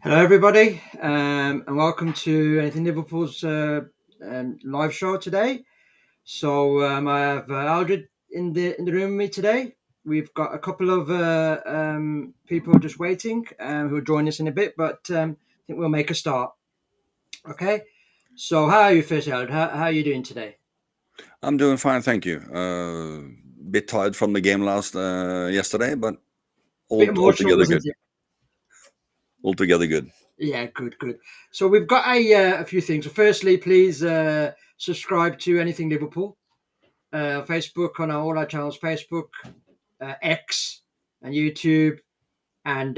Hello, everybody, and welcome to Anything Liverpool's live show today. So I have Aldred in the room with me today. We've got a couple of people just waiting who will join us in a bit, but I think we'll make a start. Okay. So how are you, first, Aldred? How are you doing today? I'm doing fine, thank you. Bit tired from the game yesterday, but Bit emotional, altogether wasn't good. it? Altogether good. Yeah, good. So we've got a few things. So firstly, please subscribe to Anything Liverpool. Facebook on all our channels, Facebook, X, and YouTube, and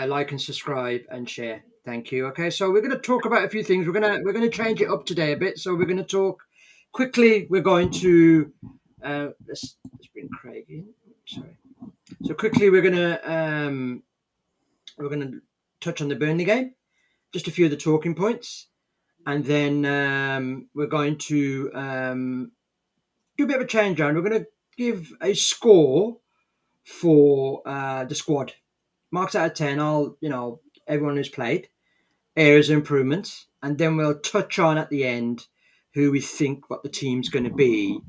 like and subscribe and share. Thank you. Okay, so we're going to talk about a few things. We're going to change it up today a bit. So we're going to talk quickly. We're going to let's bring Craig in. Sorry. So quickly, we're gonna touch on the Burnley game, just a few of the talking points, and then we're going to do a bit of a change around. We're going to give a score for the squad. Marks out of 10, everyone who's played, areas of improvements, and then we'll touch on at the end who we think what the team's going to be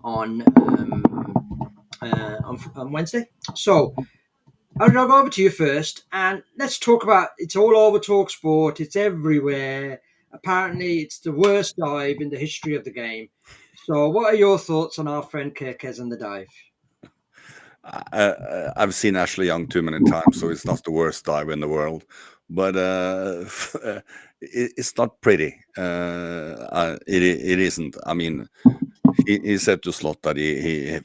on Wednesday. So I'll go over to you first, and let's talk about. It's all over Talk Sport. It's everywhere. Apparently, it's the worst dive in the history of the game. So, what are your thoughts on our friend Kirkez and the dive? I've seen Ashley Young too many times, so it's not the worst dive in the world. But it's not pretty. It isn't. I mean, he said to Slot that he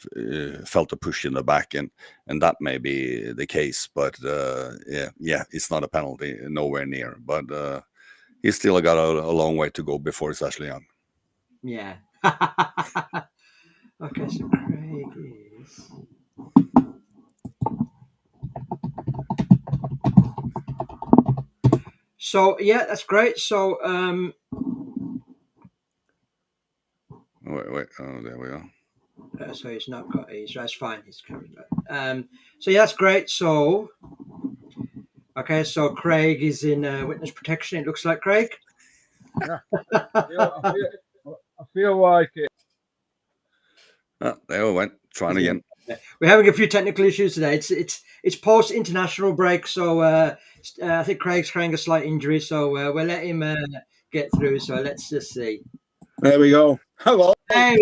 felt a push in the back, and that may be the case. But yeah, it's not a penalty, nowhere near. But he's still got a long way to go before it's Ashley Young. Yeah. Okay, so Craig is. So yeah, that's great. So Wait. Oh, there we are. so he's not got. That's fine. He's covered that. So yeah, that's great. So okay, so Craig is in witness protection. It looks like Craig. Yeah, I feel like it. There we went. Trying again. We're having a few technical issues today. It's post international break, so I think Craig's carrying a slight injury, so we'll let him get through. So let's just see. There we go. Hello. Hey,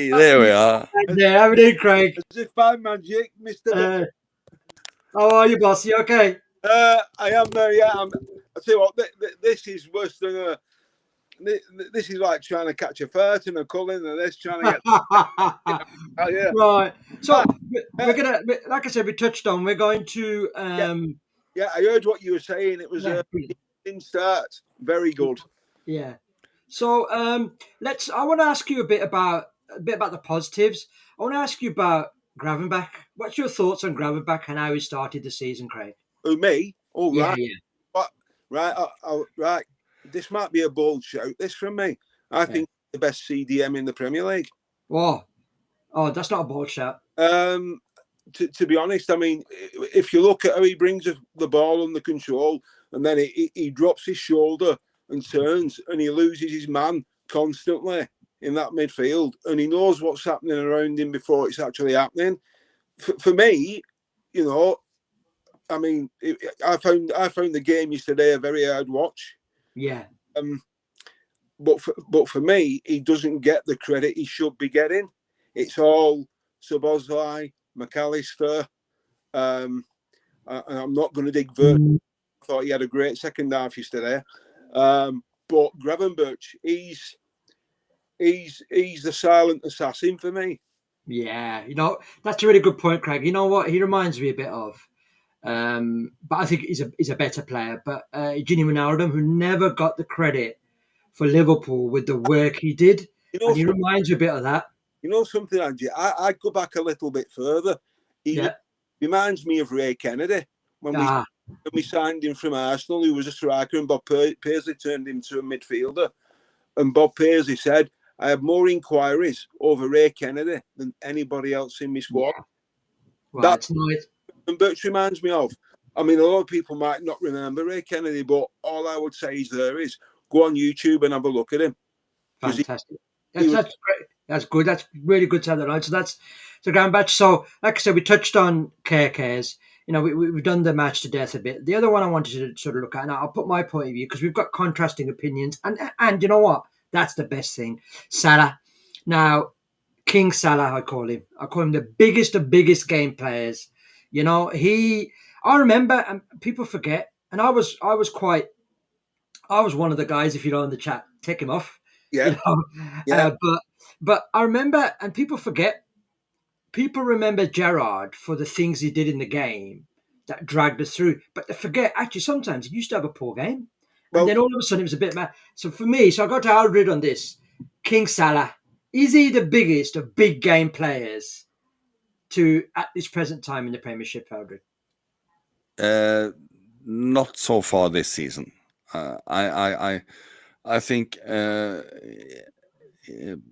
there we are. Yeah, how are we doing, Craig? As if by magic, Mr. How are you, boss? You okay? I am there. Yeah, I tell you what, this is worse than this is like trying to catch a fart in a culling, and this trying to get. Yeah. Right. So we're gonna, like I said, we touched on. We're going to. Yeah, I heard what you were saying. It was a start. Very good. Yeah. So I want to ask you a bit about the positives. I want to ask you about Gravenbach. What's your thoughts on Gravenbach and how he started the season, Craig? Oh, me? Oh, Yeah, right. yeah. What? Right. Right. This might be a bold shout. This from me. I think the best CDM in the Premier League. Oh, that's not a bold shout. To be honest, I mean, if you look at how he brings the ball under control, and then he drops his shoulder and turns, and he loses his man constantly in that midfield, and he knows what's happening around him before it's actually happening. For me, you know, I mean, I found the game yesterday a very hard watch. Yeah. But for me, he doesn't get the credit he should be getting. It's all Szoboszlai, McAllister. And I'm not going to dig Vert. I thought he had a great second half yesterday. But Gravenberch, he's the silent assassin for me. Yeah, that's a really good point, Craig. You know what? He reminds me a bit of, but I think he's a better player. But Gini Wijnaldum, who never got the credit for Liverpool with the work he did, and he reminds you a bit of that. You know something, Angie? I go back a little bit further. He reminds me of Ray Kennedy when we signed him from Arsenal, who was a striker, and Bob Paisley turned him to a midfielder. And Bob Paisley said, I have more inquiries over Ray Kennedy than anybody else in my squad. Yeah. Well, that's nice. And Birch reminds me of. I mean, a lot of people might not remember Ray Kennedy, but all I would say is go on YouTube and have a look at him. Fantastic. He was, That's great. That's good. That's really good to have that on. So that's the grand batch. So, like I said, we touched on KKs. You know, we've done the match to death a bit. The other one I wanted to sort of look at, and I'll put my point of view because we've got contrasting opinions. And you know what? That's the best thing. Salah. Now, King Salah, I call him. I call him the biggest of biggest game players. You know, I remember, and people forget, and I was one of the guys, if you know, in the chat, take him off. yeah, You know, yeah. but I remember, and people forget. People remember Gerrard for the things he did in the game that dragged us through, but they forget actually sometimes he used to have a poor game, and Well, then all of a sudden it was a bit mad. So for me, I got to Aldred on this. King Salah, is he the biggest of big game players to at this present time in the Premiership, Aldred? Not so far this season. I think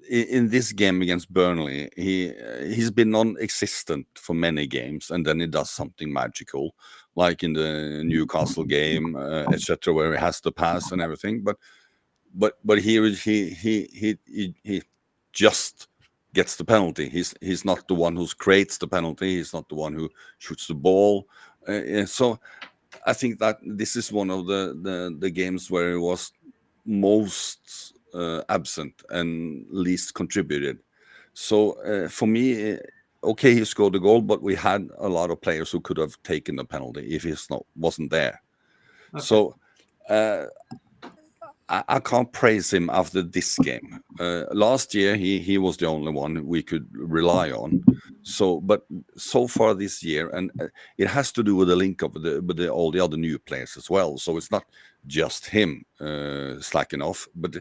in this game against Burnley, he's been non-existent for many games, and then he does something magical, like in the Newcastle game, etc., where he has the pass and everything. But he just gets the penalty. He's not the one who creates the penalty. He's not the one who shoots the ball. So I think that this is one of the games where he was most absent and least contributed. So for me, okay, he scored the goal, but we had a lot of players who could have taken the penalty if he wasn't there. Okay. So I can't praise him after this game. Last year, he was the only one we could rely on. So, but so far this year, and it has to do with the link up with all the other new players as well. So it's not just him slacking off, but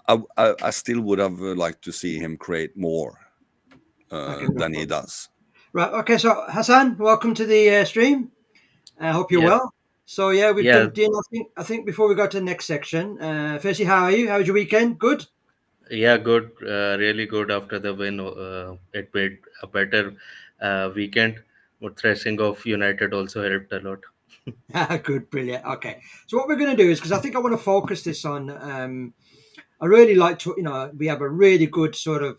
I still would have liked to see him create more than he does. Right. Okay. So Hassan, welcome to the stream. I hope you're Yeah, well. So yeah, we've yeah, jumped in. I think before we go to the next section, firstly, how are you? How was your weekend? Good. yeah. Good, really good. After the win, it made a better weekend. But thrashing of United also helped a lot. Good, brilliant. Okay, so what we're going to do is because I think I want to focus this on. I really like to, we have a really good sort of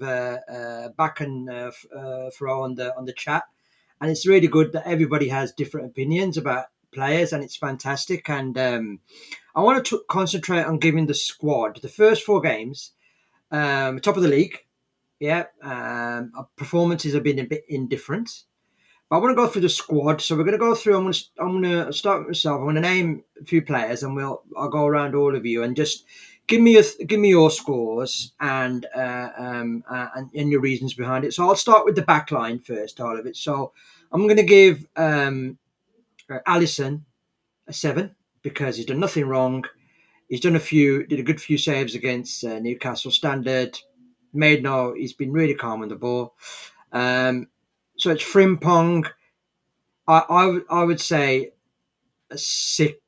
back and throw on the chat, and it's really good that everybody has different opinions about players, and it's fantastic. And I want to concentrate on giving the squad the first four games, top of the league. Yeah, our performances have been a bit indifferent. But I want to go through the squad, so we're going to go through. I'm going to start with myself. I'm going to name a few players, and I'll go around all of you and just give me your scores and your reasons behind it. So I'll start with the back line first, all of it. So I'm going to give Alisson a 7 because he's done nothing wrong. He's did a good few saves against Newcastle Standard. He's been really calm on the ball. So it's Frimpong. I would say a 6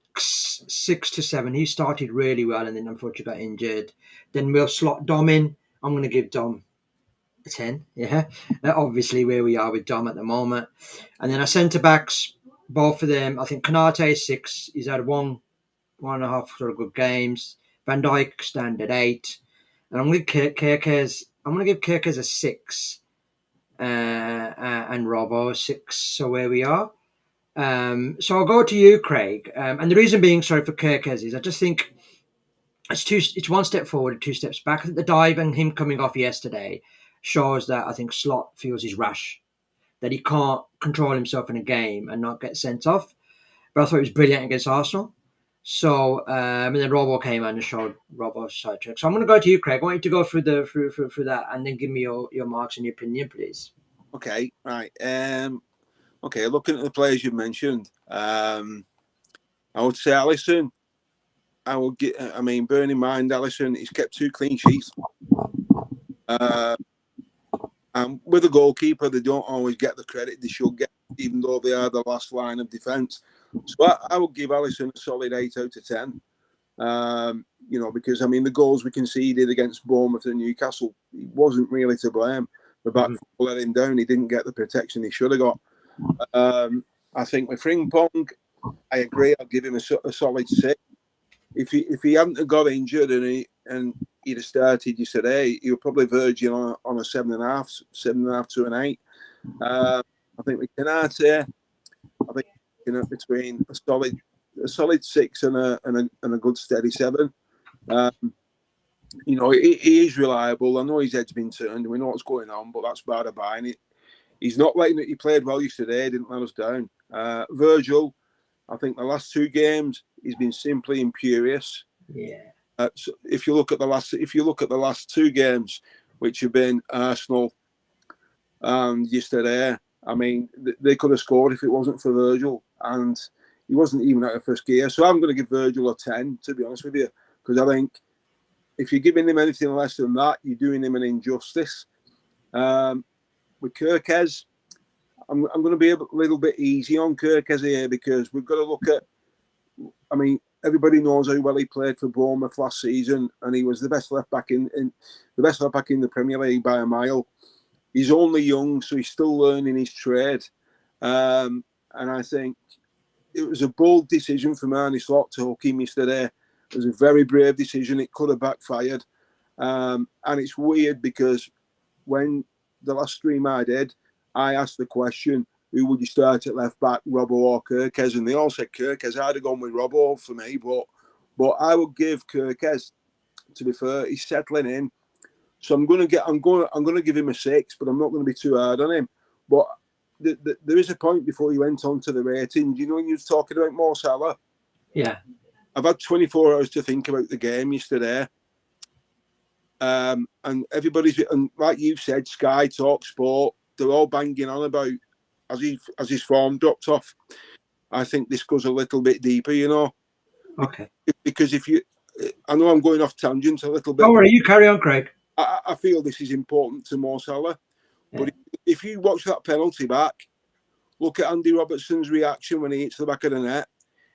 to 7. He started really well and then unfortunately got injured. Then we'll slot Dom in. I'm going to give Dom a 10. Yeah, obviously where we are with Dom at the moment. And then our centre backs, both of them. I think Kanate is 6. He's had one and a half sort of good games. Van Dijk standard 8, and I'm going to give Kirkers a 6, and Robbo a 6. So where we are. So I'll go to you, Craig. And the reason being, sorry for Kirkes, is I just think it's one step forward and 2 steps back. I think the dive and him coming off yesterday shows that I think Slot feels he's rash, that he can't control himself in a game and not get sent off. But I thought he was brilliant against Arsenal. So and then Robbo came on and showed Robbo's side trick. So I'm going to go to you, Craig. I want you to go through through that and then give me your marks and your opinion, please. Okay, right. Okay, looking at the players you mentioned, I would say Alisson. Bearing in mind Alisson, he's kept 2 clean sheets. And with a goalkeeper, they don't always get the credit they should get, even though they are the last line of defence. So I would give Alisson a solid 8 out of 10. Because the goals we conceded against Bournemouth and Newcastle, he wasn't really to blame. The back four let him down. He didn't get the protection he should have got. I think with Frimpong, I agree. I'll give him a solid 6. If he hadn't have got injured and he'd have started yesterday, he would probably verging on a 7.5 to an 8. I think with Canate, I think between a solid 6 and a good steady 7. He is reliable. I know his head's been turned, and we know what's going on, but that's by the by. And he's not letting it. He played well yesterday. Didn't let us down. Virgil, I think the last 2 games he's been simply imperious. Yeah. So if you look at the last 2 games, which have been Arsenal and yesterday, I mean, they could have scored if it wasn't for Virgil, and he wasn't even out of first gear. So I'm going to give Virgil a 10, to be honest with you, because I think if you're giving him anything less than that, you're doing him an injustice. With Kirkez, I'm going to be a little bit easy on Kirkez here, because we've got to look at. I mean, everybody knows how well he played for Bournemouth last season, and he was the best left back in the Premier League by a mile. He's only young, so he's still learning his trade, and I think it was a bold decision from Arne Slot to hook him yesterday. It was a very brave decision. It could have backfired, and it's weird because when the last stream I did, I asked the question, who would you start at left back, Robbo or Kirkez? And they all said Kirkez. I'd have gone with Robbo for me, but I would give Kirkez, to be fair, he's settling in. So I'm going to give him a 6, but I'm not going to be too hard on him. But there is a point before he went on to the rating. You know, when you were talking about Mo Salah? Yeah. I've had 24 hours to think about the game yesterday. And everybody's, and like you've said, Sky, Talk Sport, they're all banging on about as his form dropped off. I think this goes a little bit deeper, you know. Okay. Because I know I'm going off tangent a little bit. Don't worry, you carry on, Craig. I feel this is important to Mo Salah. Yeah. But if you watch that penalty back, look at Andy Robertson's reaction when he hits the back of the net.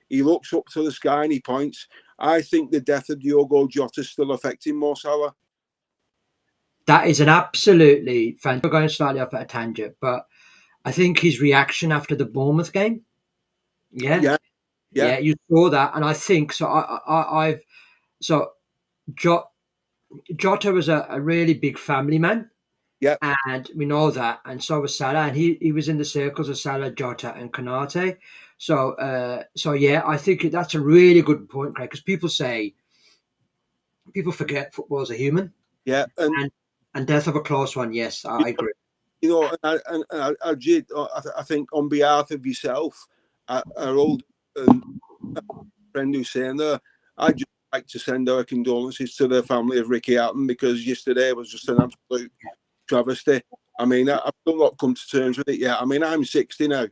He looks up to the sky and he points. I think the death of Diogo Jota is still affecting Mo Salah. That is an absolutely fantastic. We're going slightly off at a tangent, but I think his reaction after the Bournemouth game, yeah, you saw that, and I think so. Jota was a really big family man, yeah, and we know that, and so was Salah, and he was in the circles of Salah, Jota, and Konate. So yeah, I think that's a really good point, Craig, because people forget football's a human. Yeah, and death of a close one. Yes, I agree. You know, I think on behalf of yourself, our old friend who's saying there, I'd just like to send our condolences to the family of Ricky Hatton, because yesterday was just an absolute travesty. I mean, I've still not come to terms with it yet. I mean, I'm 60 now,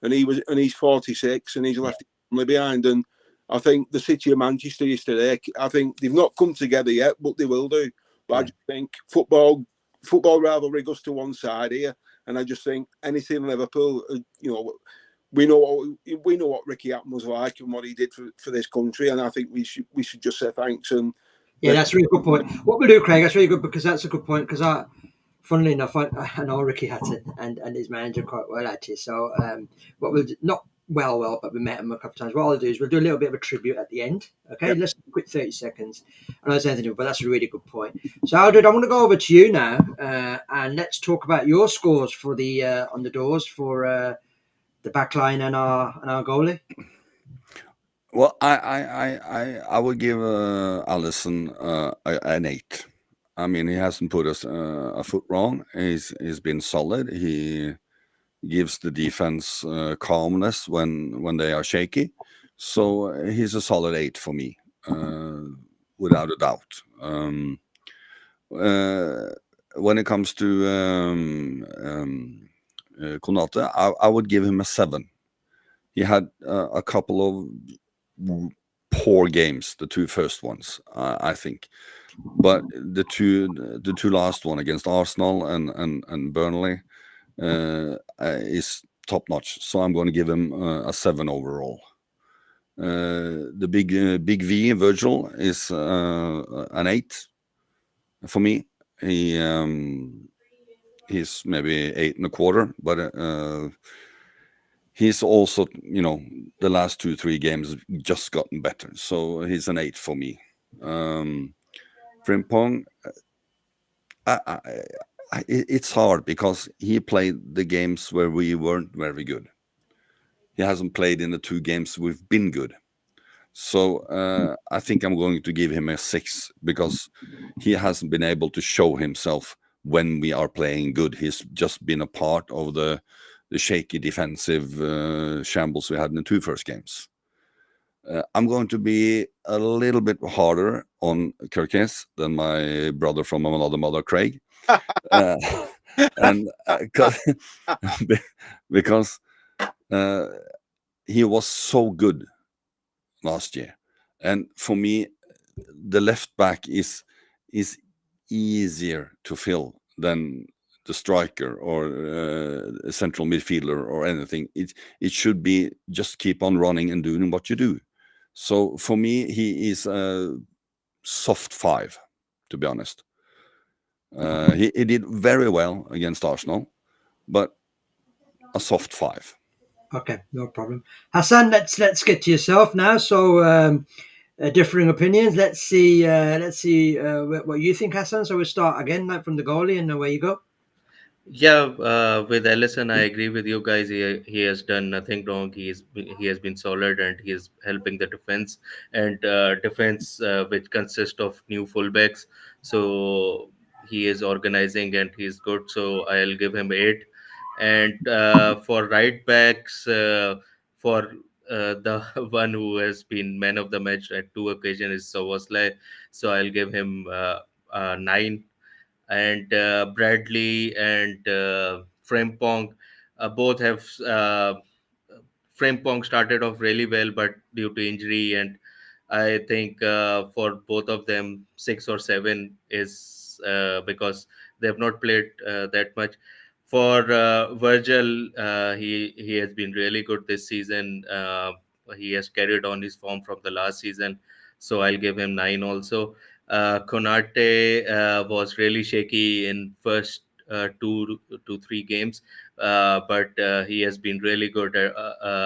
and he's 46, and he's left his family behind. And I think the city of Manchester yesterday, I think they've not come together yet, but they will do. But I just think football rivalry goes to one side here, and I just think anything Liverpool, you know, we know what Ricky Hatton was like and what he did for this country, and I think we should just say thanks. And that's a really good point. What we do, Craig, that's really good, because that's a good point. Because funnily enough, I know Ricky Hatton and his manager quite well, actually. So what we'll do, not well, but we met him a couple of times. What I'll do is we'll do a little bit of a tribute at the end. Okay, let's quick 30 seconds. I know it's anything, but that's a really good point. So Aldred, I'm going to go over to you now, and let's talk about your scores for the on the doors for the back line and our goalie. Well, I would give Allison an 8. I mean, he hasn't put us a foot wrong. He's been solid. He gives the defense calmness when they are shaky. So he's a solid 8 for me, without a doubt. When it comes to Konate, I would give him a 7. He had a couple of poor games, the 2 first ones, I think. But the two last one against Arsenal and Burnley is top notch. So I'm going to give him a 7 overall. The big V Virgil is an 8 for me. He's maybe 8.25, but he's also, the last 2-3 games just gotten better. So he's an 8 for me. Frimpong, it's hard because he played the games where we weren't very good. He hasn't played in the 2 games we've been good. So I think I'm going to give him a 6 because he hasn't been able to show himself when we are playing good. He's just been a part of the shaky defensive shambles we had in the 2 first games. I'm going to be a little bit harder on Kirkes than my brother from another mother, Craig. And because he was so good last year, and for me, the left back is easier to fill than the striker or a central midfielder or anything. It should be just keep on running and doing what you do. So for me, he is a soft 5, to be honest. He did very well against Arsenal, but a soft 5. Okay, no problem. Hassan, let's get to yourself now. So differing opinions. Let's see what you think, Hassan. So we'll start again from the goalie and away you go. Yeah, with Ellison, I agree with you guys. He has done nothing wrong. He has been solid, and he is helping the defense, and defense which consists of new fullbacks. So he is organizing, and he's good. So I'll give him 8. And for right backs, for the one who has been man of the match at 2 occasions is Soboslai. So I'll give him 9. And Bradley and Frimpong both have Frimpong started off really well, but due to injury, and I think for both of them, 6 or 7 is because they have not played that much. For Virgil, he has been really good this season. He has carried on his form from the last season, so I'll give him 9 also. Konate was really shaky in first 2 to 3 games, but he has been really good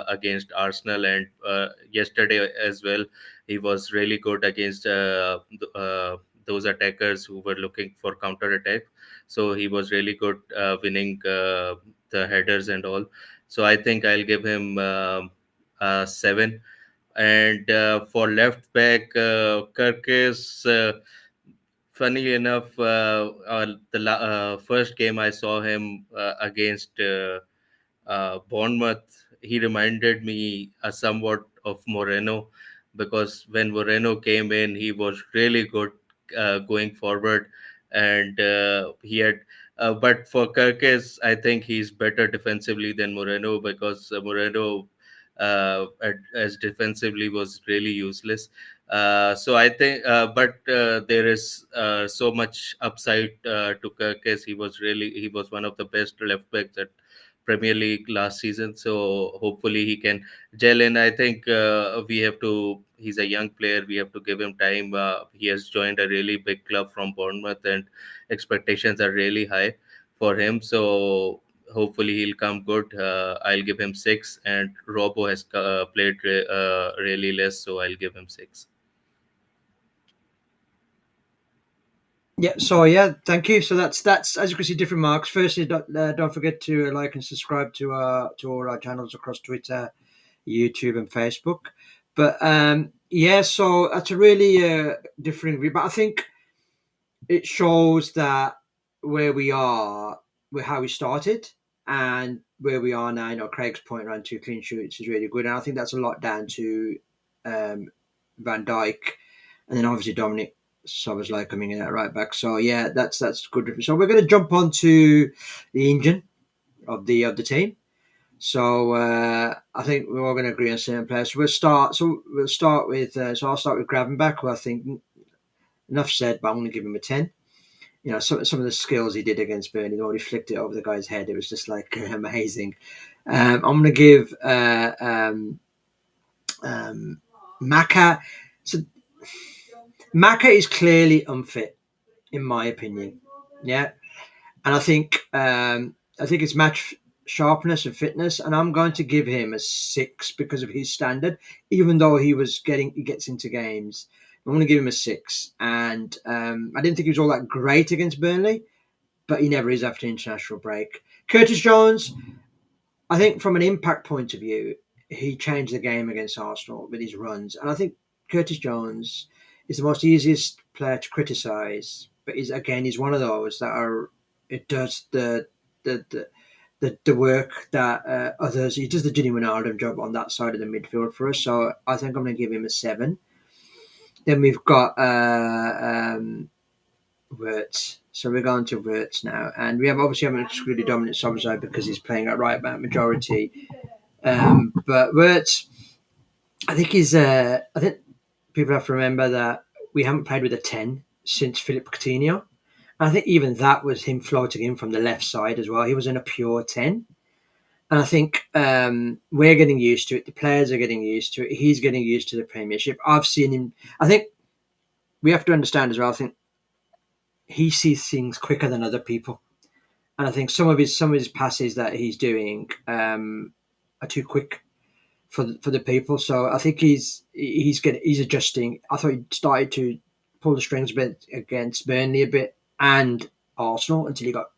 against Arsenal, and yesterday as well he was really good against those attackers who were looking for counter attack. So he was really good winning the headers and all. So I think I'll give him 7. And for left back, Kirkis, funny enough, first game I saw him against Bournemouth, he reminded me somewhat of Moreno, because when Moreno came in, he was really good going forward, and he had. But for Kirkes, I think he's better defensively than Moreno, because Moreno, as defensively, was really useless. So I think, but there is so much upside to Kirkes. He was one of the best left backs at Premier League last season. So hopefully he can gel in. I think we have to. He's a young player. We have to give him time. He has joined a really big club from Bournemouth, and expectations are really high for him. So hopefully he'll come good. I'll give him 6, and Robo has played really less, so I'll give him 6. Yeah, so yeah, thank you. So that's as you can see, different marks. Firstly, don't forget to like and subscribe to all our channels across Twitter, YouTube, and Facebook. But yeah, so that's a really different view. But I think it shows that where we are, with how we started, and where we are now. You know, Craig's point around 2 clean sheets is really good, and I think that's a lot down to Van Dijk, and then obviously Dominic Szoboszlai coming in at right back. So yeah, that's good. So we're going to jump on to the engine of the team. So I think we're all going to agree on certain players. So we'll start with. So I'll start with Gravenbach, who I think, enough said, but I'm going to give him a 10. You know, some of the skills he did against Burnley, the way he flicked it over the guy's head, it was just like amazing. I'm going to give Maka. So Maka is clearly unfit, in my opinion. Yeah, and I think it's match sharpness and fitness, and I'm going to give him a 6 because of his standard. Even though he gets into games, I'm going to give him a 6. And I didn't think he was all that great against Burnley, but he never is after international break. Curtis Jones, I think from an impact point of view, he changed the game against Arsenal with his runs, and I think Curtis Jones is the most easiest player to criticise, but he's one of those that are it does the the work that others. He does the genuine Wijnaldum job on that side of the midfield for us. So I think I'm going to give him a 7. Then we've got Wirtz. So we're going to Wirtz now, and we haven't excluded Dominic Szoboszlai because he's playing at right back majority. But Wirtz, I think I think people have to remember that we haven't played with a 10 since Philip Coutinho. And I think even that was him floating in from the left side as well. He was in a pure 10. And I think we're getting used to it. The players are getting used to it. He's getting used to the Premiership. I've seen him. I think we have to understand as well. I think he sees things quicker than other people, and I think some of his passes that he's doing are too quick for the people. So I think he's adjusting. I thought he started to pull the strings a bit against Burnley a bit and Arsenal until he got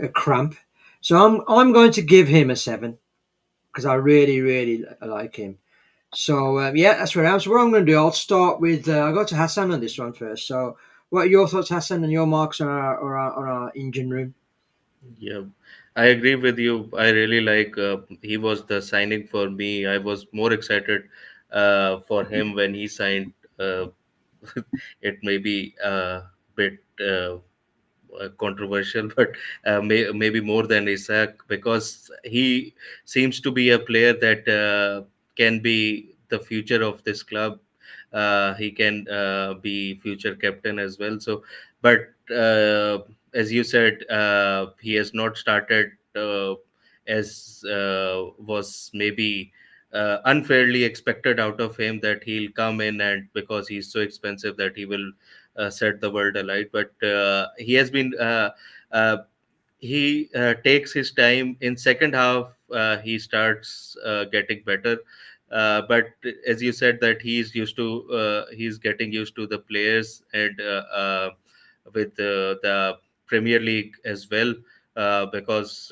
a cramp. So I'm going to give him a 7 because I really like him. So yeah, that's where I am. So what I'm going to do, I'll start with I'll go to Hassan on this one first. So what are your thoughts, Hassan, and your marks on our engine room? Yeah, I agree with you. I really like he was the signing for me. I was more excited for him when he signed. Uh, it may be a bit controversial, but maybe more than Isaac, because he seems to be a player that can be the future of this club. He can be future captain as well. So, but as you said, he has not started as was maybe unfairly expected out of him, that he'll come in and because he's so expensive that he will set the world alight. But he has been uh, he takes his time. In second half he starts getting better, but as you said that he's getting used to the players, and with the Premier League as well, because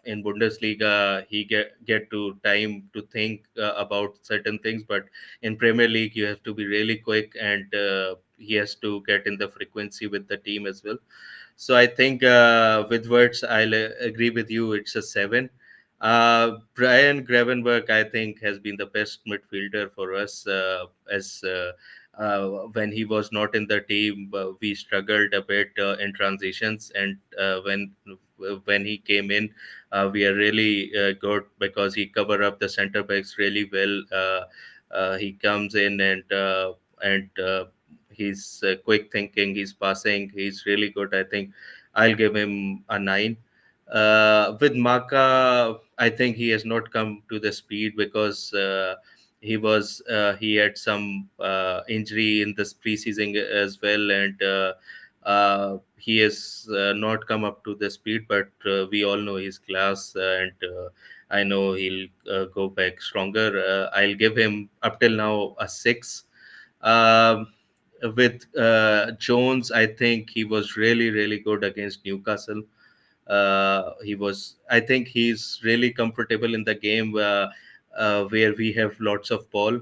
in Bundesliga he get to time to think about certain things, but in Premier League you have to be really quick, and he has to get in the frequency with the team as well. So I think with words, I'll agree with you. It's a 7. Brian Gravenberg, I think, has been the best midfielder for us. As When he was not in the team, we struggled a bit in transitions, and when he came in, we are really good because he covered up the center backs really well. He comes in and he's quick thinking, he's passing, he's really good. I think I'll give him a 9. With Maka, I think he has not come to the speed because he had some injury in this preseason as well, and he has not come up to the speed. But we all know his class, and I know he'll go back stronger. I'll give him up till now a 6. Um, with Jones, I think he was really good against Newcastle. I think he's really comfortable in the game where we have lots of ball.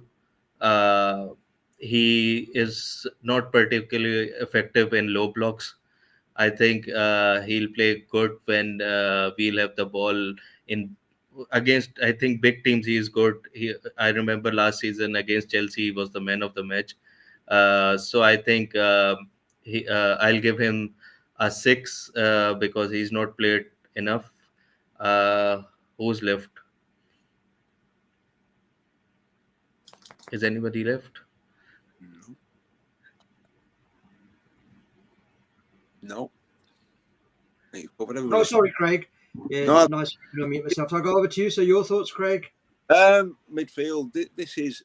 Uh, he is not particularly effective in low blocks. I think he'll play good when we'll have the ball in against. I think big teams he is good. I remember last season against Chelsea, he was the man of the match. So I think I'll give him a 6 because he's not played enough. Uh, who's left? Is anybody left? No. You've covered Oh, everybody. sorry, Craig. Yeah, No, nice to unmute myself. So I'll go over to you. So your thoughts, Craig? midfield. This is.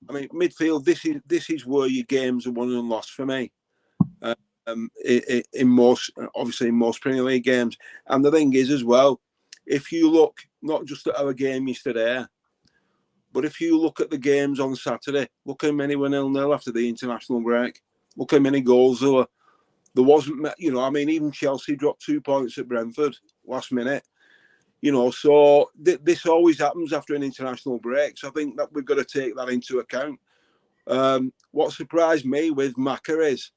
I mean, midfield. This is where your games are won and lost for me. In most, obviously, in most Premier League games. And the thing is, as well, if you look not just at our game yesterday, but if you look at the games on Saturday, look how many were 0-0 after the international break. Look how many goals there were. There wasn't, even Chelsea dropped 2 points at Brentford last minute. So this always happens after an international break. So I think that we've got to take that into account. What surprised me with Maka is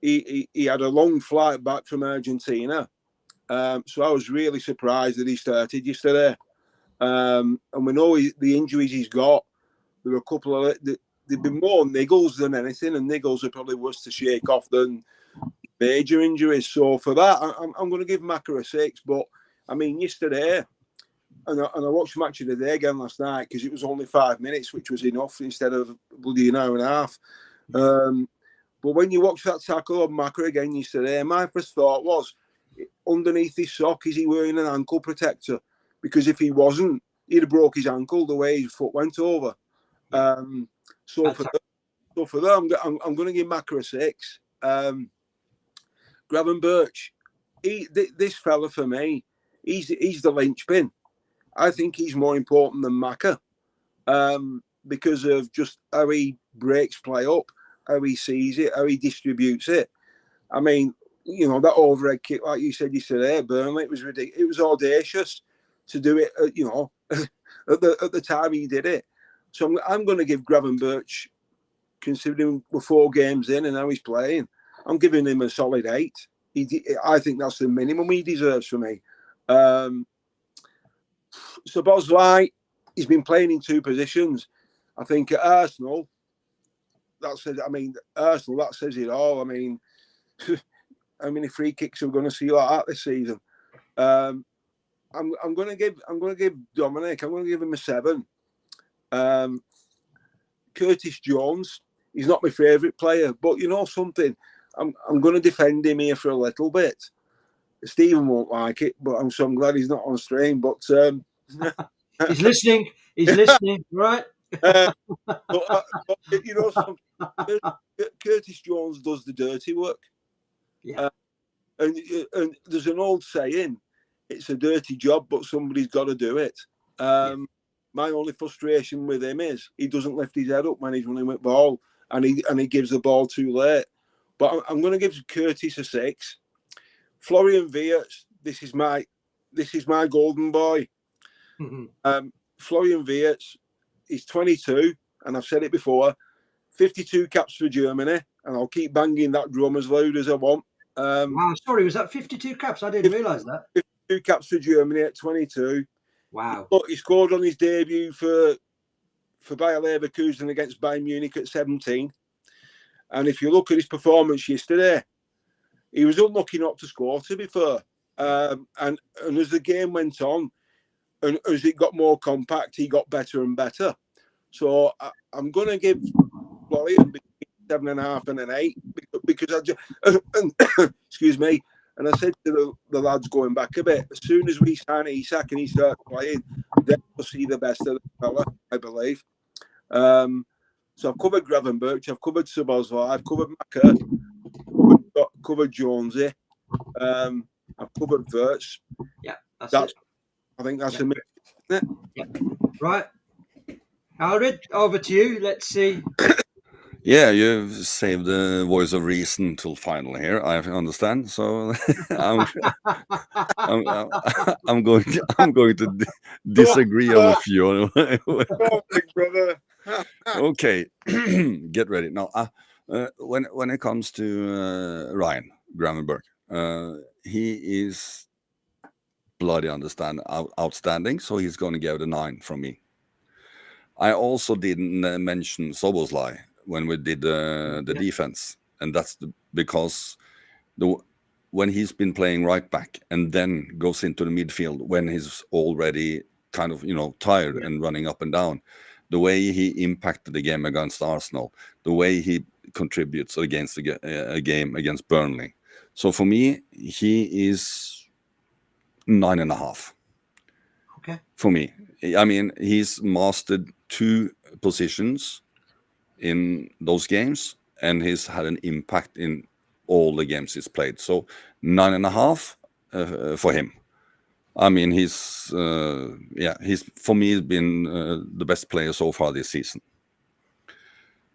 he had a long flight back from Argentina. So I was really surprised that he started yesterday. And we know the injuries he's got. There were a couple of there've been more niggles than anything, and niggles are probably worse to shake off than major injuries. So for that, I'm going to give Maka a 6. But I mean, yesterday, and I watched Match of the Day again last night because it was only 5 minutes, which was enough instead of bloody an hour and a half. But when you watch that tackle on Maka again yesterday, my first thought was, underneath his sock, is he wearing an ankle protector? Because if he wasn't, he'd have broke his ankle the way his foot went over. So for that, I'm going to give Maka a 6. Gravenberch, this fella for me, he's the linchpin. I think he's more important than Maka because of just how he breaks play up, how he sees it, how he distributes it. I mean, that overhead kick, like you said yesterday, Burnley, it was ridiculous. It was audacious to do it, at the time he did it. So I'm going to give Gravenberch, considering we're 4 games in and how he's playing, I'm giving him a solid 8. I think that's the minimum he deserves for me. So Bosley, he's been playing in 2 positions. I think at Arsenal, that says it all. I mean, how many free kicks are we going to see like that this season? I'm going to give Dominic. I'm going to give him a 7. Curtis Jones, he's not my favourite player, but you know something, I'm going to defend him here for a little bit. Stephen won't like it, but I'm glad he's not on stream. But he's listening. He's listening, right? But you know something, Curtis Jones does the dirty work. Yeah. And there's an old saying, it's a dirty job, but somebody's got to do it. My only frustration with him is he doesn't lift his head up when he's running with ball, and he gives the ball too late. But I'm going to give Curtis a 6. Florian Wirtz, this is my golden boy. Mm-hmm. Florian Wirtz, he's 22, and I've said it before, 52 caps for Germany, and I'll keep banging that drum as loud as I want. Wow, sorry, was that 52 caps? I didn't realise that. 52 caps for Germany at 22. Wow. Look, he scored on his debut for Bayer Leverkusen against Bayern Munich at 17. And if you look at his performance yesterday, he was unlucky not to score, to be fair. And as the game went on, and as it got more compact, he got better and better. So I'm going to give Florian 7.5 and an 8 because excuse me. And I said to the lads going back a bit, as soon as we sign Isak and he starts playing, then we'll see the best of the fella, I believe. So I've covered Gravenberch, I've covered Szoboszlai, I've covered Maka, covered Jonesy, I've covered Wirtz. Yeah, that's it. I think that's a mix, isn't it? Yeah. Right. Alred, over to you. Let's see. Yeah, you've saved the voice of reason till final here. I understand. So I'm going to disagree on a few. Big brother. Okay, get ready now. When it comes to Ryan Gravenberch, he is bloody outstanding. So he's going to get a 9 from me. I also didn't mention Szoboszlai when we did the defense, and that's because when he's been playing right back and then goes into the midfield when he's already kind of tired and running up and down, the way he impacted the game against Arsenal, the way he contributes against a game against Burnley. So for me, he is 9.5. Okay. For me, I mean, he's mastered 2 positions in those games, and he's had an impact in all the games he's played. So 9.5 for him. I mean, he's for me, he's been the best player so far this season.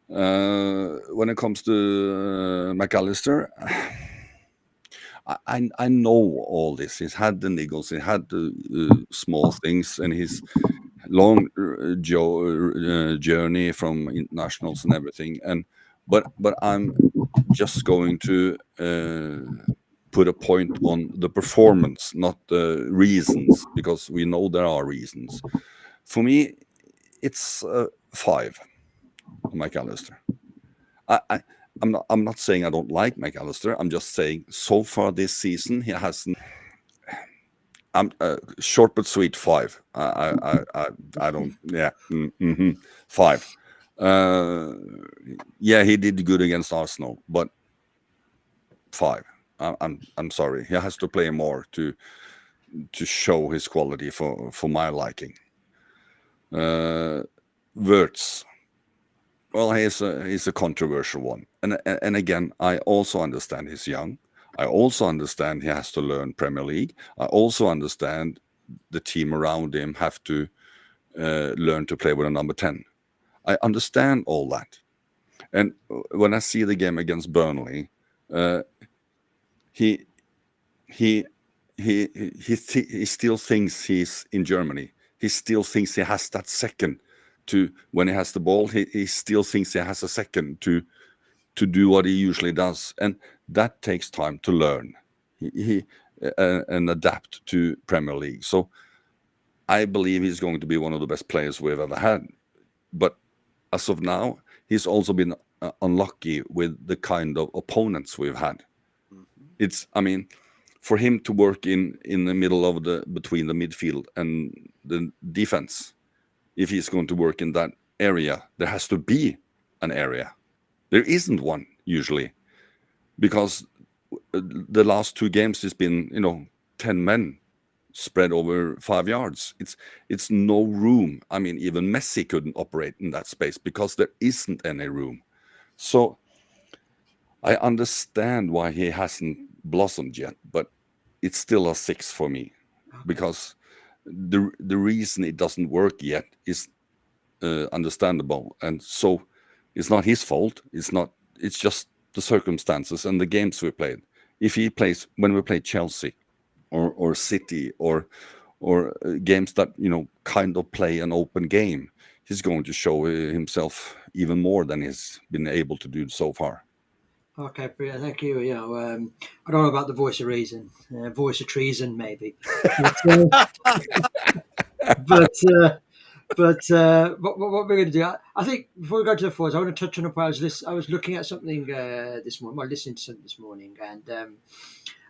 When it comes to McAllister, I know all this. He's had the niggles, he had the small things, and his long journey from internationals and everything. But I'm just going to put a point on the performance, not the reasons, because we know there are reasons. For me, it's 5 on McAllister. I'm not saying I don't like McAllister. I'm just saying so far this season he hasn't. I'm short but sweet 5. I don't. Yeah, 5. Yeah, he did good against Arsenal, but 5. I'm sorry. He has to play more to show his quality for my liking. Wirtz. Well, he's a controversial one, and again, I also understand he's young. I also understand he has to learn Premier League. I also understand the team around him have to learn to play with a number 10. I understand all that, and when I see the game against Burnley, he still thinks he's in Germany. He still thinks he has that second to when he has the ball. He still thinks he has a second to do what he usually does, and that takes time to learn. And adapt to Premier League. So I believe he's going to be one of the best players we've ever had. But as of now, he's also been unlucky with the kind of opponents we've had. I mean, for him to work in the middle of between the midfield and the defense, if he's going to work in that area, there has to be an area. There isn't one usually, because the last 2 games it's been 10 men spread over 5 yards. It's no room. I mean, even Messi couldn't operate in that space because there isn't any room. So I understand why he hasn't blossomed yet, but it's still a 6 for me, because the reason it doesn't work yet is understandable, and so it's not his fault. It's just the circumstances and the games we played. If he plays when we play Chelsea or City or games that kind of play an open game, he's going to show himself even more than he's been able to do so far. Okay, brilliant. Thank you. I don't know about the voice of reason, voice of treason, maybe. But what we're going to do, I think, before we go to the forwards, I want to touch on a point. I was looking at something this morning, listening to something this morning, and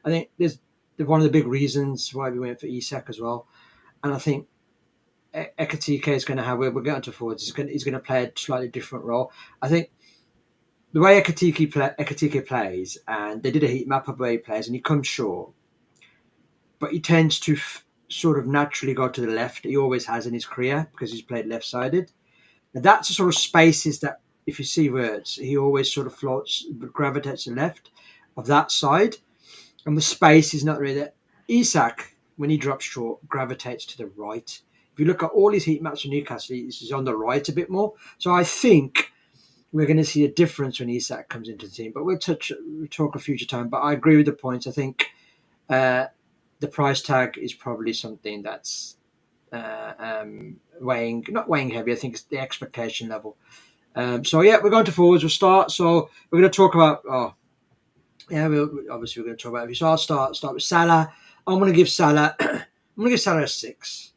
I think there's one of the big reasons why we went for Isak as well. And I think Ekatike is going to have, we're going to forwards, he's going to play a slightly different role. I think the way Ekatike plays, and they did a heat map of where he plays, and he comes short, but he tends to sort of naturally go to the left. He always has in his career because he's played left-sided. And that's the sort of spaces that, if you see words, he always sort of floats, gravitates to the left of that side. And the space is not really there. Isak, when he drops short, gravitates to the right. If you look at all his heat maps for Newcastle, he's on the right a bit more. So I think we're going to see a difference when Isak comes into the team. But we'll talk a future time. But I agree with the points. I think the price tag is probably something that's not weighing heavy. I think it's the expectation level. So yeah, we're going to forwards. We'll start. So we're going to talk about. Obviously we're going to talk about. If I'll start with Salah. I'm going to give Salah. I'm going to give Salah a 6.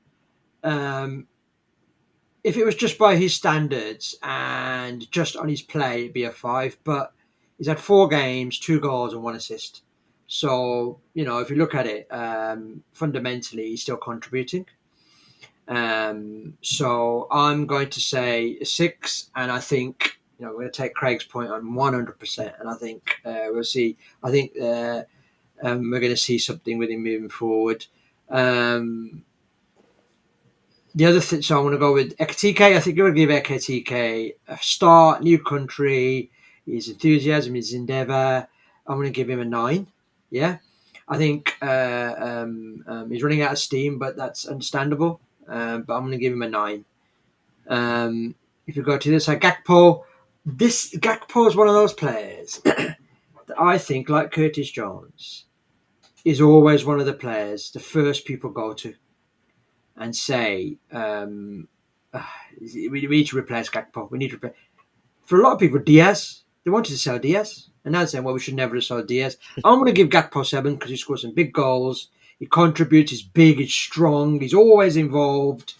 If it was just by his standards and just on his play, it'd be a 5. But he's had 4 games, 2 goals and 1 assist. So if you look at it, fundamentally, he's still contributing. So I'm going to say a 6, and I think we're going to take Craig's point on 100%, and I think we'll see. I think we're going to see something with him moving forward. The other thing, so I want to go with Ekatike. I think you're going to give Ekatike a start, new country, his enthusiasm, his endeavour. I'm going to give him a 9. Yeah. I think he's running out of steam, but that's understandable. But I'm going to give him a 9. If you go to this side, Gakpo is one of those players that I think, like Curtis Jones, is always one of the players the first people go to and say, we need to replace Gakpo. We need to replace. For a lot of people, Diaz, they wanted to sell Diaz. And now they're saying, well, we should never have sold Diaz. I'm going to give Gakpo 7 because he scores some big goals. He contributes. He's big. He's strong. He's always involved.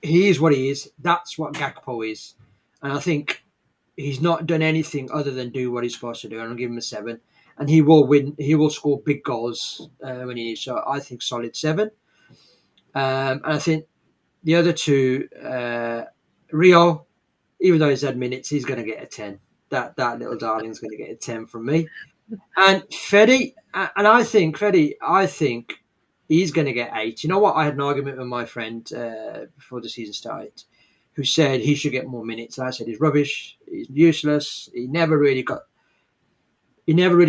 He is what he is. That's what Gakpo is. And I think he's not done anything other than do what he's supposed to do. And I'll give him a 7. And he will win. He will score big goals when he needs. So I think solid 7. And I think the other two, Rio, even though he's had minutes, he's going to get a 10. That little darling's going to get a 10 from me. And Freddy, I think he's going to get 8. You know what? I had an argument with my friend before the season started, who said he should get more minutes. I said he's rubbish, he's useless. He never really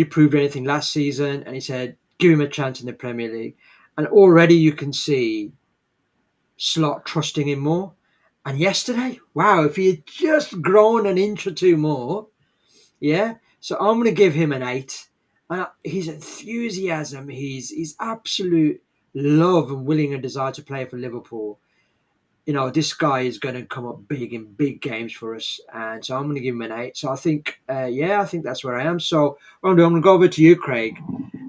proved anything last season. And he said give him a chance in the Premier League. And already you can see Slot trusting him more. And yesterday, wow, if he had just grown an inch or two more, yeah. So I'm going to give him an 8. And his enthusiasm, his absolute love and willing and desire to play for Liverpool. You know, this guy is going to come up big in big games for us. And so I'm going to give him an 8. So I think, I think that's where I am. So I'm going to go over to you, Craig.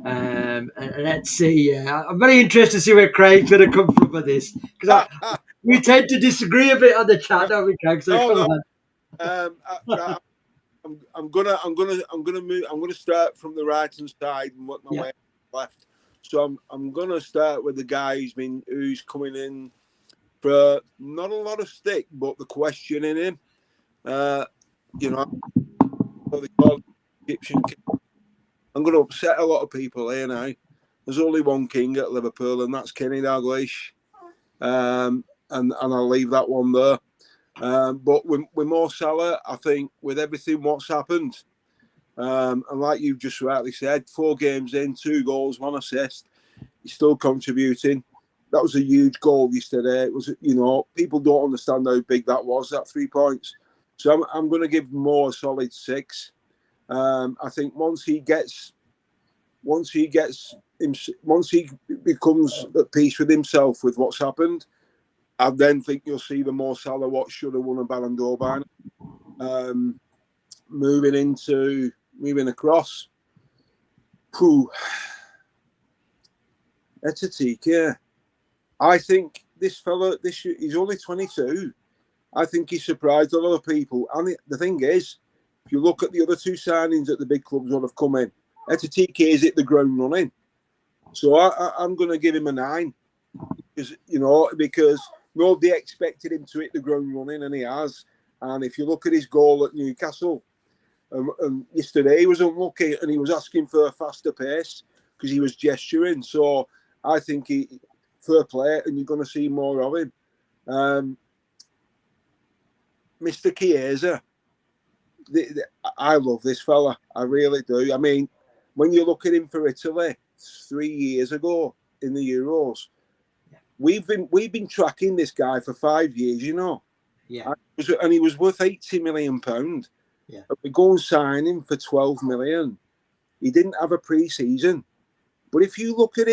And let's see. I'm very interested to see where Craig's going to come from for this. Because we tend to disagree a bit on the chat, don't we, Craig? So come on. I'm gonna move. I'm gonna start from the right hand side and work my way left. So I'm gonna start with the guy who's coming in for not a lot of stick, but the question in him. You know, what they call Egyptian king. I'm gonna upset a lot of people here now. There's only one king at Liverpool, and that's Kenny Dalglish. And I'll leave that one there. But with Mo Salah, I think with everything what's happened, and like you've just rightly said, 4 games in, 2 goals, 1 assist, he's still contributing. That was a huge goal yesterday. It was, people don't understand how big that was, that 3 points. So I'm going to give Mo a solid 6. I think once he becomes at peace with himself with what's happened, I then think you'll see the Mo Salah what should have won a Ballon d'Or by now. Moving across. Etienne. I think this fella, he's only 22. I think he surprised a lot of people. And the thing is, if you look at the other 2 signings that the big clubs would have come in, Etienne is hit the ground running. So I'm going to give him a 9. Because nobody expected him to hit the ground running, and he has. And if you look at his goal at Newcastle, yesterday he was unlucky, and he was asking for a faster pace because he was gesturing. So I think fair play, and you're going to see more of him. Mr. Chiesa, I love this fella. I really do. I mean, when you look at him for Italy 3 years ago in the Euros, we've been tracking this guy for 5 years, Yeah. And he was worth £80 million. Yeah. We go and sign him for 12 million. He didn't have a pre-season, but if you look at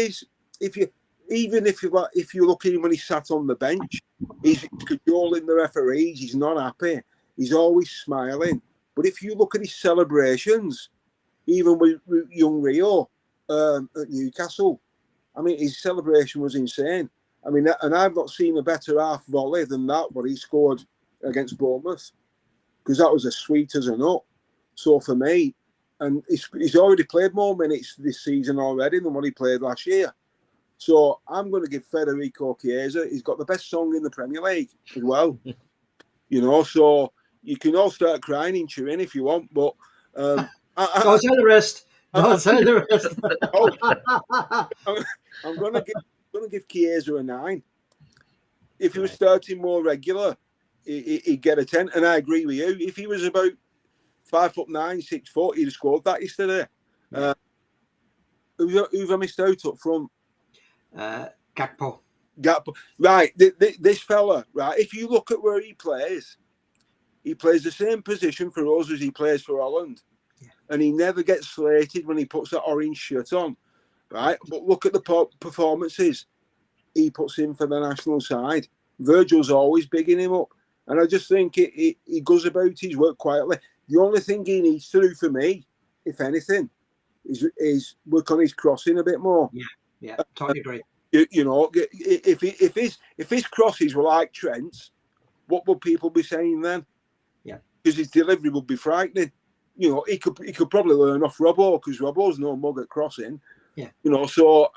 if you look at him when he sat on the bench, he's cajoling the referees. He's not happy. He's always smiling. But if you look at his celebrations, even with young Rio at Newcastle, I mean, his celebration was insane. I mean, and I've not seen a better half volley than that, what he scored against Bournemouth, because that was as sweet as a nut. So for me, and he's already played more minutes this season already than what he played last year. So I'm going to give Federico Chiesa. He's got the best song in the Premier League as well. So you can all start crying and cheering if you want, but don't say the rest. Don't say the rest. I'm going to give Chiesa a 9. If he was starting more regular, he'd get a 10. And I agree with you. If he was about 5'9", 6 foot, he'd have scored that yesterday. Who've I missed out up front? Gakpo. Gap. Right, this fella, right, if you look at where he plays the same position for us as he plays for Holland. Yeah. And he never gets slated when he puts that orange shirt on, right? But look at the performances he puts in for the national side. Virgil's always bigging him up. And I just think he goes about his work quietly. The only thing he needs to do for me, if anything, is work on his crossing a bit more. Yeah, totally agree. You know, if his crosses were like Trent's, what would people be saying then? Yeah, because his delivery would be frightening. You know, he could probably learn off Robbo because Robbo's no mug at crossing. Yeah, you know, so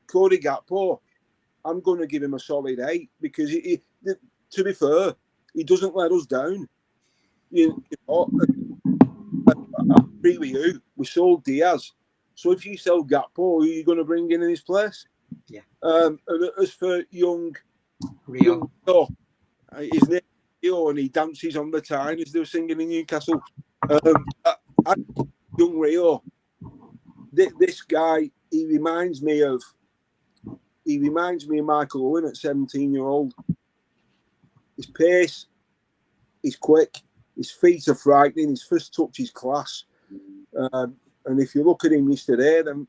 Cody Gakpo, I'm going to give him a solid 8 because to be fair, he doesn't let us down. You know, I agree with you. We sold Diaz, so if you sell Gakpo, who are you going to bring in his place? Yeah. And as for young Rio, his name is Rio, and he dances on the time as they were singing in Newcastle. Young Rio, this guy, he reminds me of Michael Owen at 17-year-old. His pace, he's quick, his feet are frightening, his first touch is class. And if you look at him yesterday, then,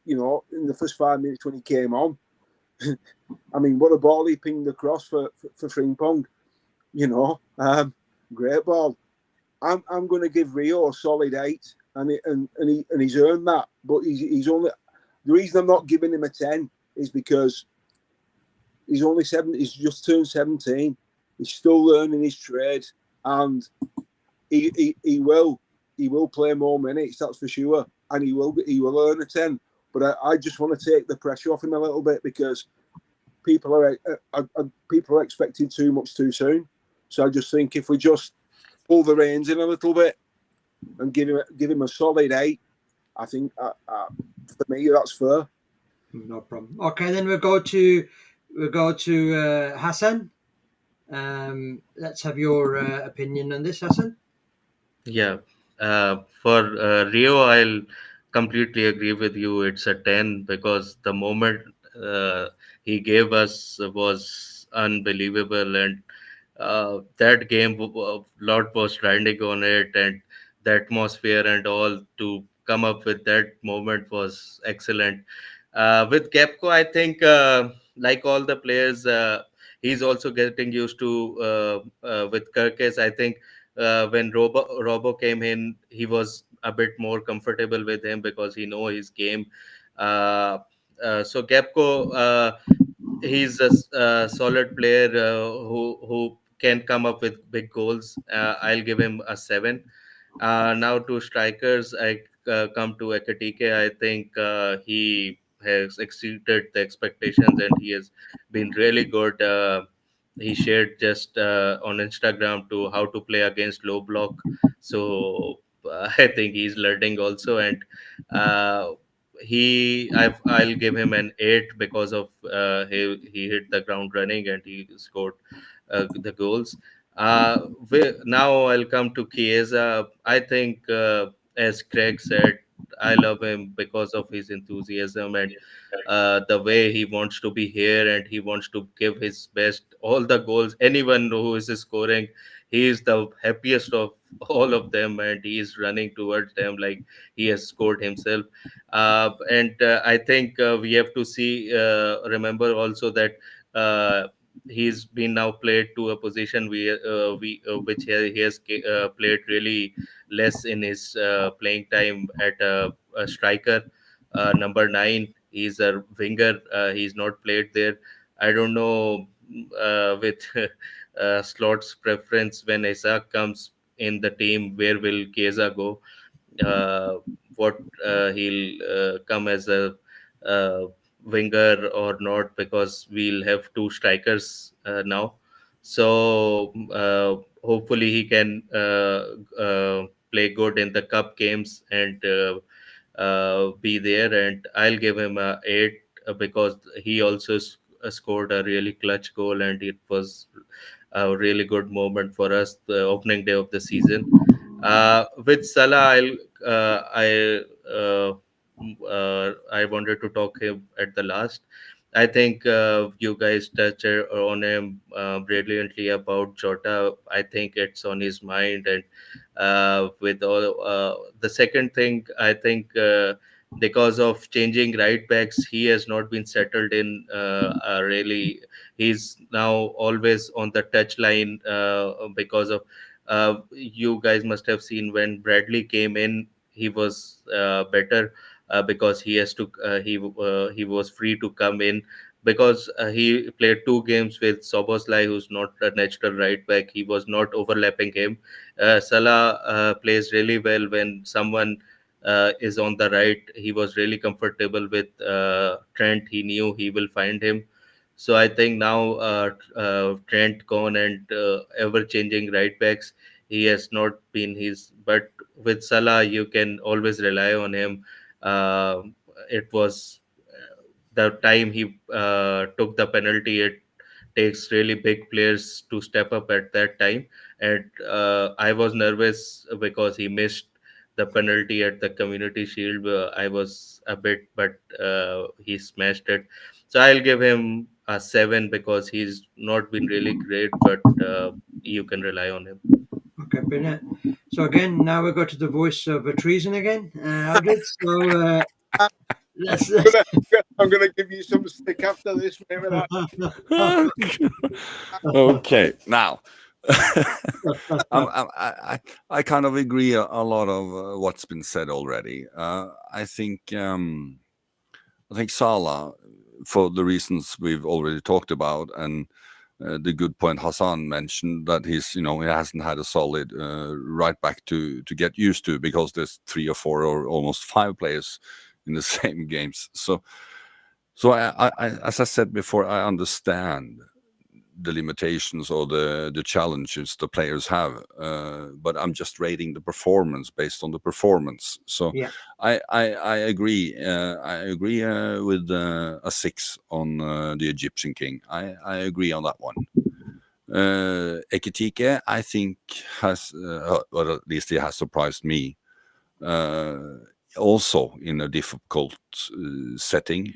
you know, in the first 5 minutes when he came on, I mean, what a ball he pinged across for Frimpong, you know, great ball. I'm going to give Rio a solid 8, and he's earned that. But he's only, the reason I'm not giving him a 10 is because he's only 7. He's just turned 17. He's still learning his trade, and he will play more minutes. That's for sure, and he will earn a 10. But I just want to take the pressure off him a little bit because people are expecting too much too soon. So I just think if we just pull the reins in a little bit and give him a solid 8, I think for me that's fair. No problem. Okay, then we'll go to Hassan. Let's have your opinion on this, Hassan. Yeah. For Rio, I'll completely agree with you. It's a 10 because the moment he gave us was unbelievable, and that game, lot was riding on it, and the atmosphere and all to come up with that moment was excellent. With Kepko, I think, like all the players, he's also getting used to with Kirkes. I think when Robo came in, he was a bit more comfortable with him because he know his game. Uh, so Kepko, he's a solid player who can come up with big goals. I'll give him a 7. Now to strikers, I come to Ekatike. I think he has exceeded the expectations and he has been really good. He shared just on Instagram to how to play against low block. So I think he's learning also, and uh, I'll give him an 8 because of he hit the ground running and he scored the goals. Now I'll come to Chiesa. I think, as Craig said, I love him because of his enthusiasm and the way he wants to be here and he wants to give his best. All the goals, anyone who is scoring, he is the happiest of all of them, and he is running towards them like he has scored himself. And I think we have to remember also that. He's been now played to a position which he has played really less in his playing time at a striker, number 9. He's a winger. He's not played there. I don't know with Slot's preference when Isaac comes in the team, where will Chiesa go? uh, what he'll come as a uh, winger or not, because we'll have two strikers now. So hopefully he can play good in the cup games and be there. And I'll give him a 8 because he also scored a really clutch goal, and it was a really good moment for us, the opening day of the season. With Salah, I I wanted to talk him at the last. I think you guys touched on him brilliantly about Jota. I think it's on his mind, and with all the second thing, I think because of changing right backs, he has not been settled in. Really, he's now always on the touch line because of. You guys must have seen when Bradley came in, he was better because he was free to come in because he played two games with Soboslai, who's not a natural right back. He was not overlapping him. Salah plays really well when someone is on the right. He was really comfortable with Trent. He knew he will find him. So I think now Trent gone and ever changing right backs, he has not been his. But with Salah, you can always rely on him. It was the time he took the penalty. It takes really big players to step up at that time, and I was nervous because he missed the penalty at the Community Shield. I was a bit, but he smashed it. So I'll give him a 7 because he's not been really great, but you can rely on him. Okay, brilliant. So again, now we go to the voice of treason again, Aldred. So let's I'm gonna give you some stick after this. Remember Okay, now I kind of agree a lot of what's been said already. I think Salah, for the reasons we've already talked about, and the good point Hassan mentioned, that he hasn't had a solid right back to get used to, because there's 3 or 4 or almost 5 players in the same games. So as I said before, I understand the limitations or the challenges the players have, but I'm just rating the performance based on the performance. So yeah, I agree. I agree with a 6 on the Egyptian King. I agree on that one. Ekitike, I think, has, well, at least he has surprised me. Uh, Also in a difficult setting.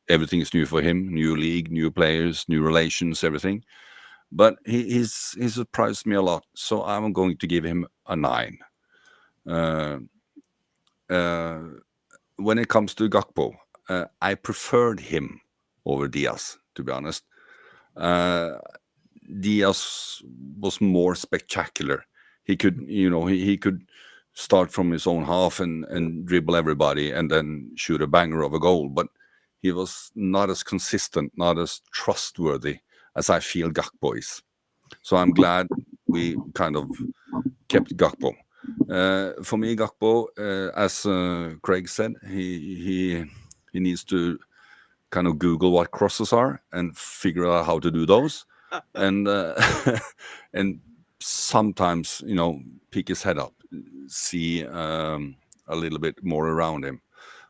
Everything is new for him: new league, new players, new relations, everything. But he surprised me a lot, so I'm going to give him a 9. Uh, uh, when it comes to Gakpo, I preferred him over Diaz, to be honest. Uh, Diaz was more spectacular. He could start from his own half and dribble everybody and then shoot a banger of a goal. But he was not as consistent, not as trustworthy as I feel Gakpo is. So I'm glad we kind of kept Gakpo. For me, Gakpo, as Craig said, he needs to kind of Google what crosses are and figure out how to do those, and and sometimes pick his head up, see a little bit more around him.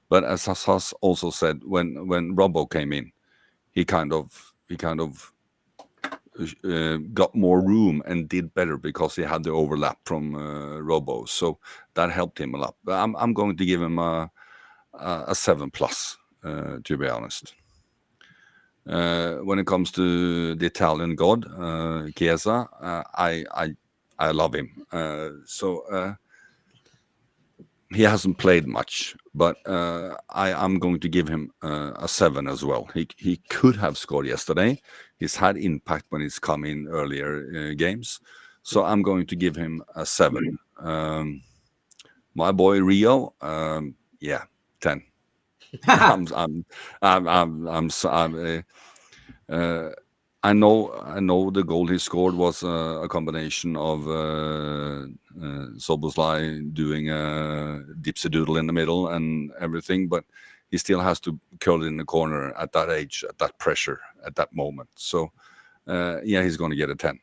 But as Hassas also said, when Robbo came in, he kind of got more room and did better because he had the overlap from Robbo, so that helped him a lot. But I'm going to give him a 7 plus, to be honest. When it comes to the Italian god, Chiesa, I love him. He hasn't played much, but I'm going to give him a 7 as well. He could have scored yesterday. He's had impact when he's come in earlier games, so I'm going to give him a 7. My boy Rio, yeah, 10. I'm, I'm, I know the goal he scored was a combination of Soboslai doing a dipsy doodle in the middle and everything, but he still has to curl it in the corner at that age, at that pressure, at that moment. So, yeah, he's going to get a 10.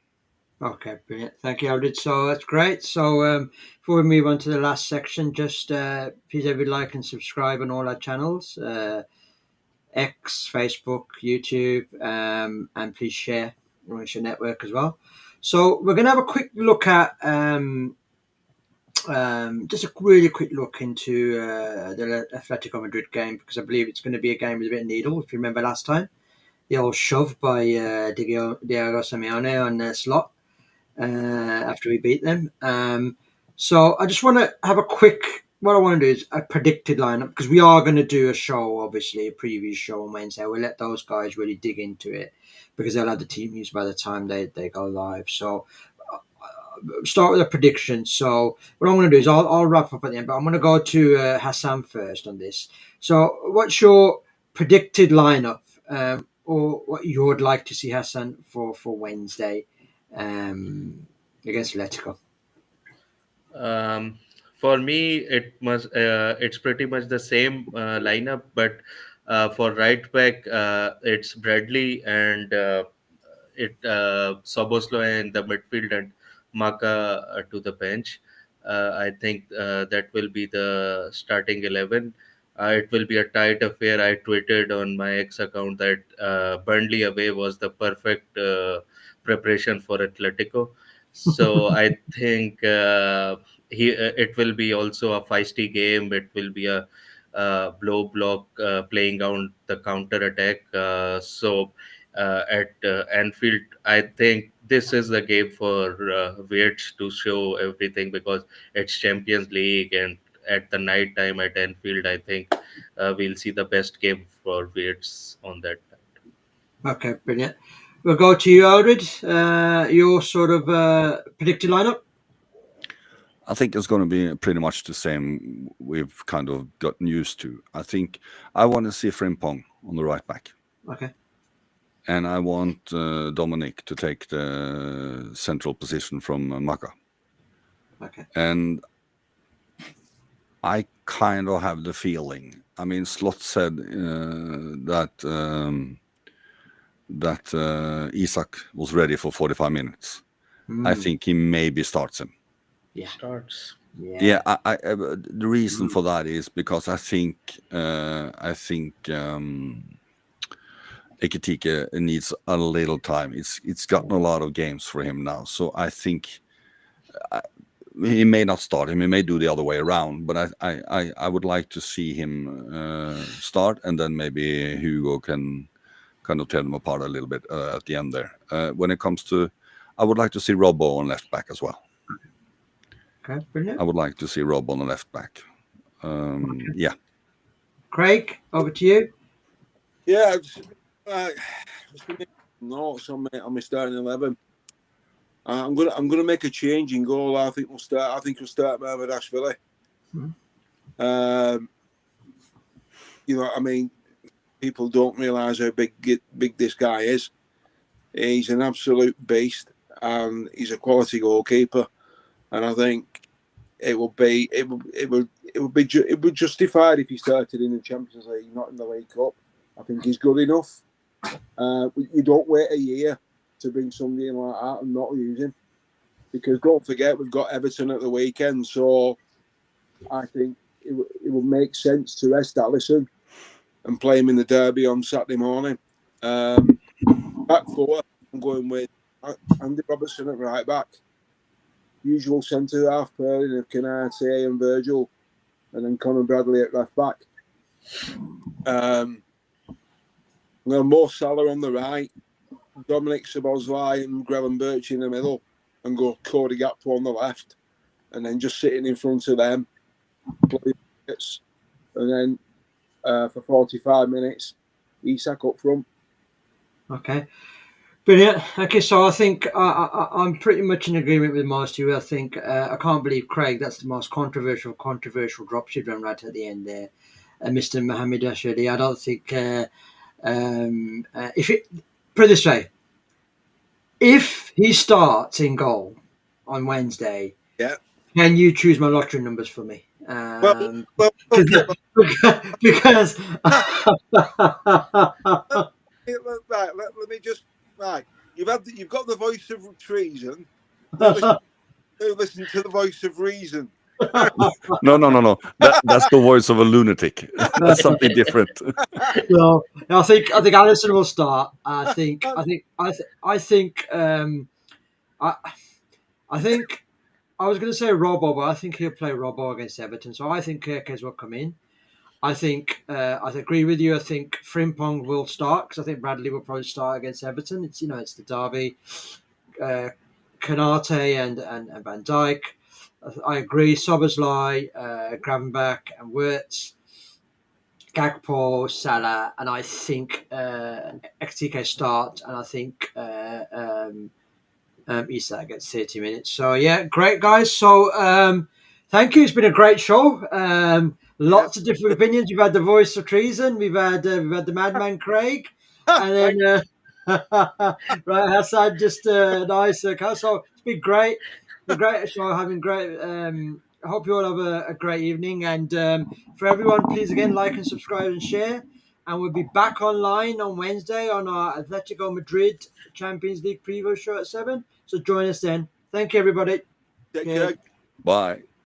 Okay, brilliant. Thank you, Aldred. So that's great. So before we move on to the last section, just please everybody like and subscribe on all our channels. X, Facebook, YouTube, and please share on your network as well. So we're going to have a quick look at just a really quick look into the Atletico Madrid game, because I believe it's going to be a game with a bit of needle. If you remember last time, the old shove by Diego Simeone on the slot after we beat them. So I just want to have a quick. What I want to do is a predicted lineup, because we are going to do a show, obviously a previous show on Wednesday. We'll let those guys really dig into it, because they'll have the team news by the time they go live. So start with a prediction. So what I'm going to do is I'll wrap up at the end, but I'm going to go to Hassan first on this. So what's your predicted lineup, or what you would like to see Hassan for Wednesday against Atletico? Um, for me, it's pretty much the same lineup, but for right back, it's Bradley and it Soboslo in the midfield and Maka to the bench. I think that will be the starting 11. It will be a tight affair. I tweeted on my X account that Burnley away was the perfect preparation for Atletico. So I think it will be also a feisty game. It will be a blow block playing out the counter attack. At Anfield, I think this is the game for Wirtz to show everything, because it's Champions League, and at the night time at Anfield, I think we'll see the best game for Wirtz on that night. Okay, brilliant. We'll go to you, Aldred. Your sort of predicted lineup. I think it's going to be pretty much the same we've kind of gotten used to. I think I want to see Frimpong on the right back. Okay. And I want Dominic to take the central position from Maka. Okay. And I kind of have the feeling. I mean, Slot said that Isak was ready for 45 minutes. I think he maybe starts him. Yeah. Starts. Yeah, the reason for that is because I think Ekitike needs a little time. It's gotten a lot of games for him now, so I think he may not start him. He may do the other way around, but I would like to see him start, and then maybe Hugo can kind of tear them apart a little bit at the end there. When it comes to, I would like to see Robbo on left back as well. Okay, brilliant. I would like to see Rob on the left back. Yeah. Craig, over to you. Yeah, just notes on my starting 11. I'm gonna make a change in goal. I think we'll start Mohamedashvili. You know, I mean, people don't realise how big this guy is. He's an absolute beast, and he's a quality goalkeeper. And I think it would be justified if he started in the Champions League, not in the League Cup. I think he's good enough. You don't wait a year to bring somebody in like that and not use him, because don't forget we've got Everton at the weekend. So I think it would make sense to rest Alisson and play him in the derby on Saturday morning. Back four, I'm going with Andy Robertson at right back. Usual centre half pairing of Canate and Virgil, and then Conor Bradley at left back. Mo Salah on the right, Dominic Szoboszlai and Graham Birch in the middle, and go Cody Gakpo on the left, and then just sitting in front of them, play minutes, and then for 45 minutes, Isak up front. Okay. Brilliant. Okay, so I think I'm pretty much in agreement with most of you. I think I can't believe, Craig, that's the most controversial drops you've done right at the end there, Mr. Mohamedashvili. I don't think if it put it this way, if he starts in goal on Wednesday, Yeah. can you choose my lottery numbers for me? Well, okay. Because Right, let me just You've got the voice of treason. Listen to the voice of reason. No. That's the voice of a lunatic. That's something different. No, I think Alisson will start. I think I was going to say Robbo, but I think he'll play Robbo against Everton. So I think Kirkes will come in. I think I agree with you. I think Frimpong will start because I think Bradley will probably start against Everton. It's it's the derby. Kanate and Van Dijk. I agree. Soberslai, Gravenbach, and Wirtz, Gakpo, Salah, and I think XTK start, and I think Isak gets 30 minutes. So yeah, great guys. So thank you. It's been a great show. Lots of different opinions. We've had the voice of treason. We've had the madman Craig, and then right Hassan just nice. So it's been great. The great show. Having great. I hope you all have a great evening. And for everyone, please again like and subscribe and share. And we'll be back online on Wednesday on our Atletico Madrid Champions League preview show at 7. So join us then. Thank you, everybody. Take Cheers. care. Bye.